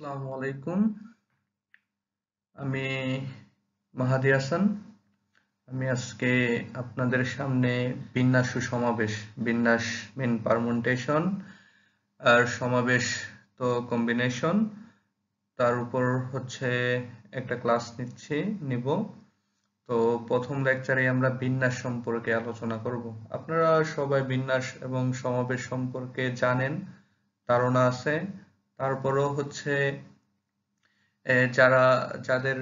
আসসালামু আলাইকুম। আমি মাহাদি হাসান। আমি আজকে আপনাদের সামনে বিন্যাস ও সমাবেশ, বিন্যাস মিন পারমুটেশন আর সমাবেশ তো কম্বিনেশন, তার উপর হচ্ছে একটা ক্লাস নিব। তো প্রথম লেকচারে আমরা বিন্যাস সম্পর্কে আলোচনা করব। আপনারা সবাই বিন্যাস এবং সমাবেশ সম্পর্কে জানেন, ধারণা আছে। তারপরেও হচ্ছে যাদের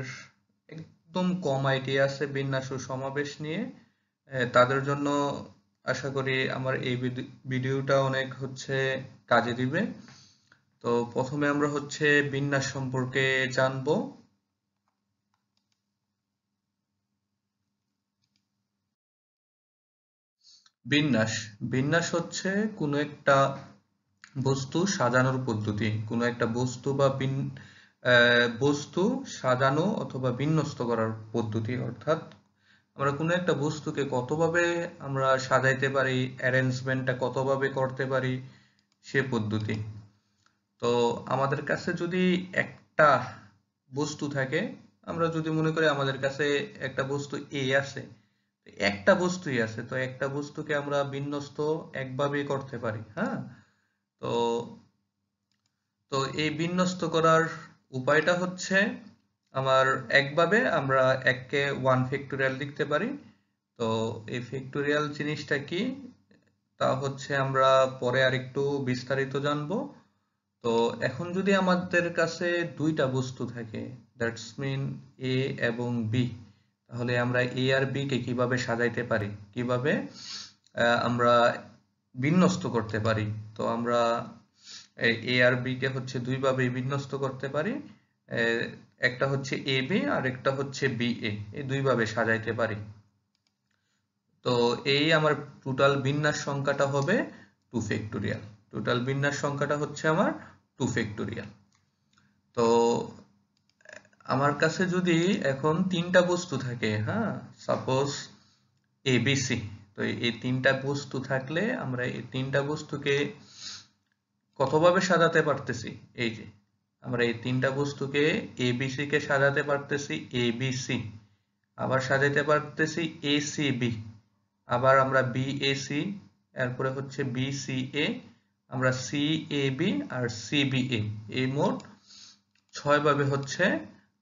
একদম কম আইডিয়া আছে বিন্যাস ও সমাবেশ নিয়ে, তাদের জন্য আশা করি আমার এই ভিডিওটা অনেক হচ্ছে কাজে দিবে। তো প্রথমে আমরা হচ্ছে বিন্যাস সম্পর্কে জানবো। বিন্যাস বিন্যাস হচ্ছে কোনো একটা বস্তু সাজানোর পদ্ধতি, কোনো একটা বস্তু বা বস্তু সাজানো অথবা বিন্যস্ত করার পদ্ধতি। অর্থাৎ আমরা কোনো একটা বস্তুকে কতভাবে আমরা সাজাইতে পারি, অ্যারেঞ্জমেন্টটা কতভাবে করতে পারি, সে পদ্ধতি। তো আমাদের কাছে যদি একটা বস্তু থাকে, আমরা যদি মনে করি আমাদের কাছে একটা বস্তু এ আছে, একটা বস্তুই আছে, তো একটা বস্তুকে আমরা বিন্যস্ত একভাবেই করতে পারি। হ্যাঁ, তো তো এই বিন্যস্ত করার উপায়টা হচ্ছে আমার একভাবে আমরা এককে 1 ফ্যাক্টোরিয়াল লিখতে পারি। তো এই ফ্যাক্টোরিয়াল জিনিসটা কি, তা হচ্ছে আমরা পরে আরেকটু বিস্তারিত জানবো। তো এখন যদি আমাদের কাছে দুইটা বস্তু থাকে, দ্যাটস মিন এ এবং বি, তাহলে আমরা এ আর বি কে কিভাবে সাজাইতে পারি, কিভাবে আমরা বিন্যস্ত করতে পারি। তো আমরা এ আর বি কে হচ্ছে দুইভাবে বিন্যস্ত করতে পারি। একটা হচ্ছে এ বি আর একটা হচ্ছে বি এ, এই দুইভাবে সাজাইতে পারি। তো এই আমার টোটাল বিন্যাস সংখ্যাটা হবে 2 ফ্যাক্টোরিয়াল। টোটাল বিন্যাস সংখ্যাটা হচ্ছে আমার 2 ফ্যাক্টোরিয়াল। তো আমার কাছে যদি এখন তিনটা বস্তু থাকে, হ্যাঁ, সাপোজ এ বি সি, তো এই তিনটা বস্তু থাকলে আমরা এই তিনটা বস্তুকে কতভাবে সাজাতে পারতেছি। এই যে আমরা এই তিনটা বস্তুকে এ বি সি কে সাজাতে পারতেছি এ বি সি, আবার সাজাতে পারতেছি এ সি বি, আবার আমরা বি এ সি, এরপরে হচ্ছে বি সি এ, আমরা C A B R C B A, এই মোট 6 ভাবে হচ্ছে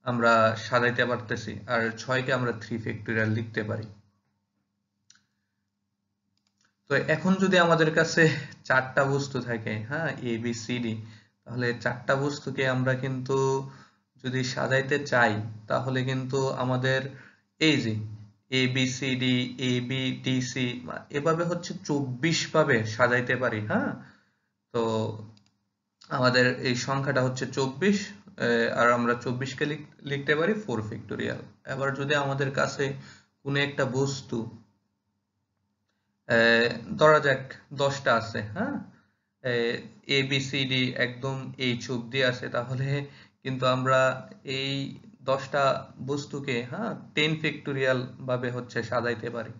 আমরা সাজাইতে পারতেছি। আর 6কে আমরা 3 ফ্যাক্টোরিয়াল লিখতে পারি। তো এখন যদি আমাদের কাছে চারটা বস্তু থাকে, হ্যাঁ, এ বি সি ডি, তাহলে চারটা বস্তুকে আমরা কিন্তু যদি সাজাইতে চাই, তাহলে কিন্তু আমাদের এই যে A B C D, A B D C, এভাবে হচ্ছে 24 ভাবে সাজাইতে পারি। হ্যাঁ, তো আমাদের এই সংখ্যাটা হচ্ছে 24, আর আমরা 24কে লিখতে পারি 4 ফ্যাক্টোরিয়াল। এবার যদি আমাদের কাছে কোনো একটা বস্তু ধরা যাক 10টা আছে, হ্যাঁ, এ বি সি ডি একদম এইচ অব্দি আছে, তাহলে কিন্তু আমরা এই 10টা বস্তুকে, হ্যাঁ, 10 ফ্যাক্টোরিয়াল ভাবে হচ্ছে সাজাইতে পারি।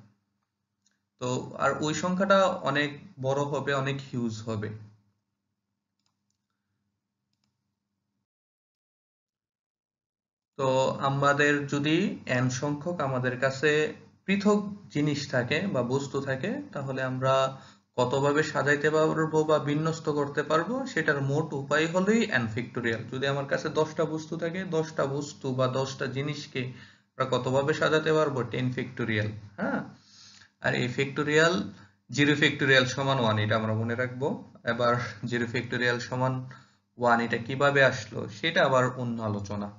তো আর ওই সংখ্যাটা অনেক বড় হবে, অনেক হিউজ হবে। তো আমাদের যদি n সংখ্যক আমাদের কাছে পৃথক জিনিস থাকে বা বস্তু থাকে, তাহলে আমরা কতভাবে সাজাইতে পারবো বা বিন্যস্ত করতে পারবো, সেটার মোট উপায় হলোই n ফ্যাক্টোরিয়াল। যদি আমার কাছে 10টা বস্তু থাকে, 10টা বস্তু বা 10টা জিনিসকে আমরা কতভাবে সাজাতে পারবো, 10 ফ্যাক্টোরিয়াল। হ্যাঁ, আর এই ফ্যাক্টোরিয়াল 0 ফ্যাক্টোরিয়াল সমান 1, এটা আমরা মনে রাখবো। এবার 0 ফ্যাক্টোরিয়াল সমান 1 এটা কিভাবে আসলো, সেটা আবার অন্য আলোচনা।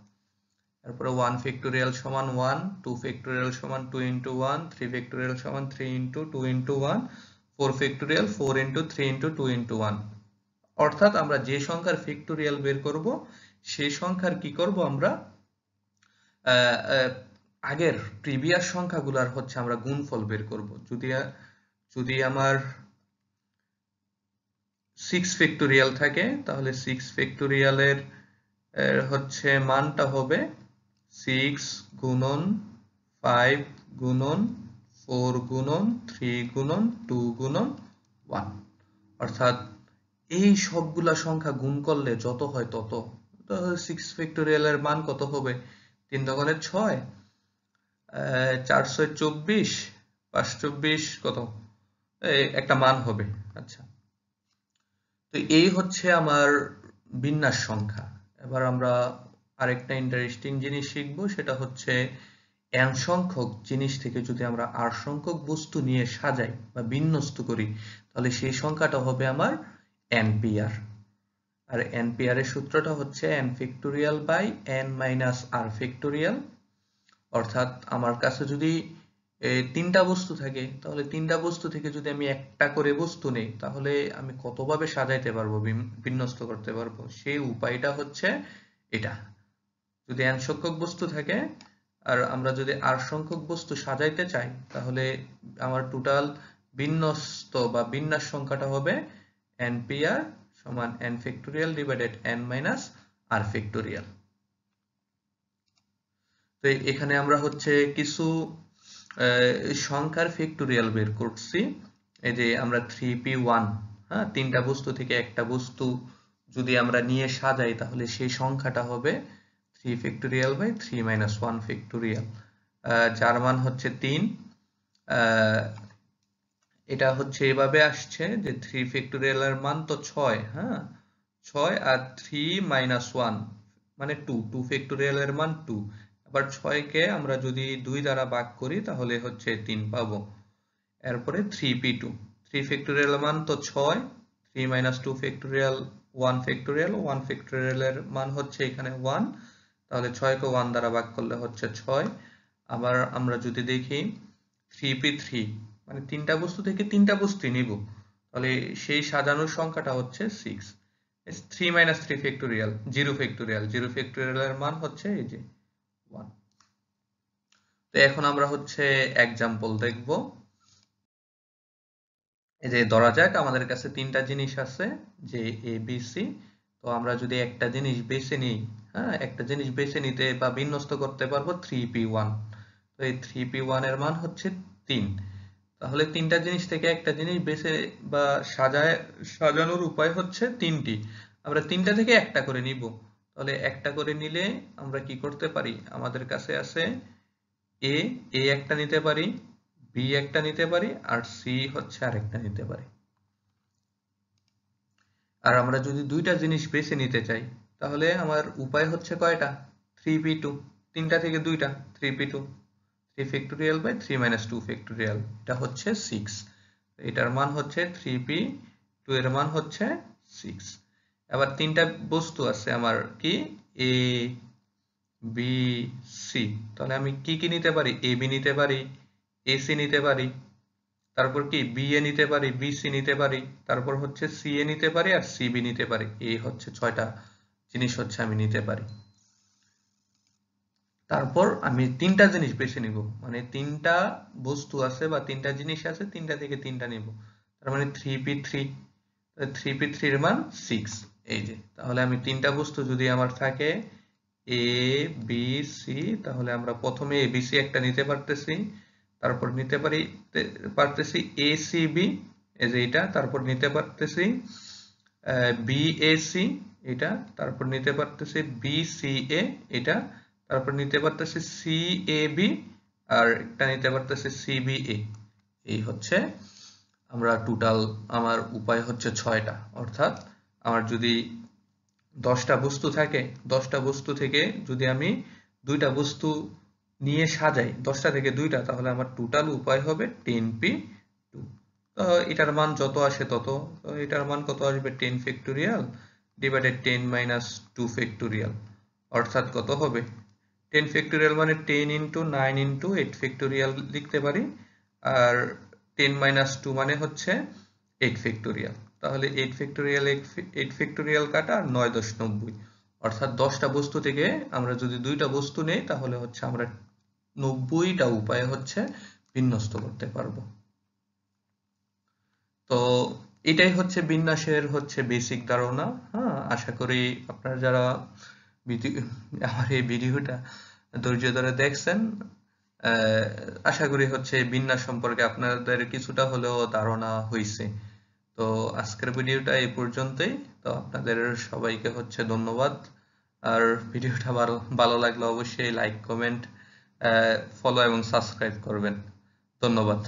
তারপরে 1 ফ্যাক্টোরিয়াল সমান 1, 2 ফ্যাক্টোরিয়াল সমান 2 × 1, 3 ফ্যাক্টোরিয়াল সমান 3 × 2 × 1, 4 ফ্যাক্টোরিয়াল 4 × 3 × 2 × 1। অর্থাৎ আমরা যে সংখ্যার ফ্যাক্টোরিয়াল বের করব, সেই সংখ্যার কি করব আমরা, আগের প্রিভিয়াস সংখ্যাগুলার হচ্ছে আমরা গুণফল বের করব। যদি আমার 6 ফ্যাক্টোরিয়াল থাকে, তাহলে 6 ফ্যাক্টোরিয়ালের হচ্ছে মানটা হবে 6 গুণন 5 গুণন 4 গুণন 3 গুণন 2 গুণন 1। অর্থাৎ এই সবগুলা সংখ্যা গুণ করলে যত হয় তত, তো 6 ফ্যাক্টোরিয়াল এর মান কত হবে? 3 দোকানে 6, 4 6 24, 5 24 কত? একটা মান হবে। আচ্ছা, তো এই হচ্ছে আমার বিন্যাস সংখ্যা। এবার আমরা আরেকটা ইন্টারেস্টিং জিনিস শিখবো, সেটা হচ্ছে n সংখ্যক জিনিস থেকে যদি আমরা r সংখ্যক বস্তু নিয়ে সাজাই বা বিন্যস্ত করি, তাহলে সেই সংখ্যাটা হবে আমার npr। আর npr এর সূত্রটা হচ্ছে n factorial by n minus r factorial. অর্থাৎ আমার কাছে যদি তিনটা বস্তু থাকে, তাহলে তিনটা বস্তু থেকে যদি আমি একটা করে বস্তু নেই, তাহলে আমি কতভাবে সাজাইতে পারবো, বিন্যস্ত করতে পারবো, সেই উপায়টা হচ্ছে এটা। যদি n সংখ্যক বস্তু থাকে আর আমরা যদি r সংখ্যক বস্তু সাজাইতে চাই, তাহলে আমার টোটাল বিন্যস্ত বা বিন্যাস সংখ্যাটা হবে npr সমান n factorial divided n minus r factorial. তো এখানে আমরা হচ্ছে কিছু সংখ্যার ফ্যাক্টোরিয়াল বের করছি। এই যে আমরা 3p1, হ্যাঁ, তিনটা বস্তু থেকে একটা বস্তু যদি আমরা নিয়ে সাজাই, তাহলে সেই সংখ্যাটা হবে 3 ফ্যাক্টোরিয়াল বাই 3 মাইনাস 1 ফ্যাক্টোরিয়াল, যার মান হচ্ছে 3। এটা হচ্ছে এভাবে আসছে যে 3 ফ্যাক্টোরিয়াল এর মান তো 6, হ্যাঁ, 6 আর 3 মাইনাস 1 মানে 2 ফ্যাক্টোরিয়াল এর মান 2। আবার 6 কে আমরা যদি 2 দ্বারা ভাগ করি, তাহলে হচ্ছে 3 পাবো। এরপরে 3p2, 3 ফ্যাক্টোরিয়াল মান তো 6, 3 মাইনাস 2 ফ্যাক্টোরিয়াল 1 ফ্যাক্টোরিয়াল, 1 ফ্যাক্টোরিয়াল এর মান হচ্ছে এখানে 1, তাহলে 6 কে 1 দ্বারা ভাগ করলে হচ্ছে 6। আবার আমরা যদি দেখি 3p3, মানে তিনটা বস্তু থেকে তিনটা বস্তু নিব, তাহলে সেই সাজানোর সংখ্যাটা হচ্ছে 6। 3 মাইনাস 3 ফ্যাক্টোরিয়াল 0 ফ্যাক্টোরিয়াল, 0 ফ্যাক্টোরিয়াল এর মান হচ্ছে এই যে 1। তো এখন আমরা হচ্ছে এক্সাম্পল দেখব। এই যে ধরা যাক আমাদের কাছে তিনটা জিনিস আছে, যে এ বি সি। তো আমরা যদি একটা জিনিস বেছে নিই, হ্যাঁ, একটা জিনিস বেছে নিতে বা বিন্যস্ত করতে পারবো 3p1। তো এই 3p1 এর মান হচ্ছে 3। তাহলে তিনটা জিনিস থেকে একটা জিনিস বেছে বা সাজানোর উপায় হচ্ছে তিনটি। আমরা তিনটা থেকে একটা করে নিব। তাহলে একটা করে নিলে আমরা কি করতে পারি, আমাদের কাছে আছে এ একটা নিতে পারি, বি একটা নিতে পারি, আর সি হচ্ছে আরেকটা নিতে পারি। আর আমরা যদি দুইটা জিনিস বেছে নিতে চাই, তাহলে আমার উপায় হচ্ছে কয়টা, 3p2, তিনটা থেকে দুইটা, 3p2, 3 factorial by 3 minus 2 factorial, এটা হচ্ছে 6। এটার মান হচ্ছে 3p2 এর মান হচ্ছে 6। আবার তিনটা বস্তু আছে আমার, কি এ বি সি, তাহলে আমি কি কি নিতে পারি, এ বি নিতে পারি, এ সি নিতে পারি, তারপর কি বি এ নিতে পারি, বি সি নিতে পারি, তারপর হচ্ছে সি এ নিতে পারি, আর সি বি নিতে পারি। এই হচ্ছে 6টা জিনিস হচ্ছে আমি নিতে পারি। তারপর আমি তিনটা জিনিস বেছে নিব, মানে তিনটা বস্তু আছে বা তিনটা জিনিস আছে, তিনটা থেকে তিনটা নিব। তার মানে 3p3, 3p3 এর মান 6। এই যে, তাহলে আমি তিনটা বস্তু যদি আমার থাকে এ বি সি, তাহলে আমরা প্রথমে এ বি সি একটা নিতে পারতেছি, তারপর নিতে পারতেছি এ সি বি, এই যে এটা, তারপর নিতে পারতেছি বি এ সি এটা, তারপর নিতে পারতেছি বি সি এ এটা, তারপর নিতে পারতেছি সি এ বি, আর একটা নিতে পারতেছি সি বি এ। এই হচ্ছে আমরা টোটাল, আমার উপায় হচ্ছে 6টা। অর্থাৎ আমার যদি 10টা বস্তু থাকে, 10টা বস্তু থেকে যদি আমি দুইটা বস্তু নিয়ে সাজাই, 10টা থেকে দুইটা, তাহলে আমার টোটাল উপায় হবে 10p2। তো এটার মান যত আসে তত, তো এটার মান কত আসবে, 10 ফ্যাক্টোরিয়াল ডিভাইডেড 10 মাইনাস 2 ফ্যাক্টোরিয়াল, অর্থাৎ কত হবে, 10 ফ্যাক্টোরিয়াল মানে 10 ইন্টু 9 ইন্টু 8 ফ্যাক্টোরিয়াল লিখতে পারি, আর 10 মাইনাস 2 মানে হচ্ছে 8 ফ্যাক্টোরিয়াল। তাহলে 8 ফ্যাক্টোরিয়াল 8 ফ্যাক্টোরিয়াল কাটা, আর 9 10 90, অর্থাৎ 10টা বস্তু থেকে আমরা যদি দুইটা বস্তু নেই, তাহলে হচ্ছে আমরা 90টা উপায়ে হচ্ছে বিন্যস্ত করতে পারবো। তো এটাই হচ্ছে বিন্যাসের হচ্ছে বেসিক ধারণা। হ্যাঁ, আশা করি আপনারা যারা আমার এই ভিডিওটা ধৈর্য ধরে দেখছেন, আশা করি হচ্ছে বিন্যাস সম্পর্কে আপনাদের কিছুটা হলেও ধারণা হয়েছে। তো আজকের ভিডিওটা এই পর্যন্তই। তো আপনাদের সবাইকে হচ্ছে ধন্যবাদ। আর ভিডিওটা ভালো লাগলে অবশ্যই লাইক, কমেন্ট, ফলো এবং সাবস্ক্রাইব করবেন। ধন্যবাদ।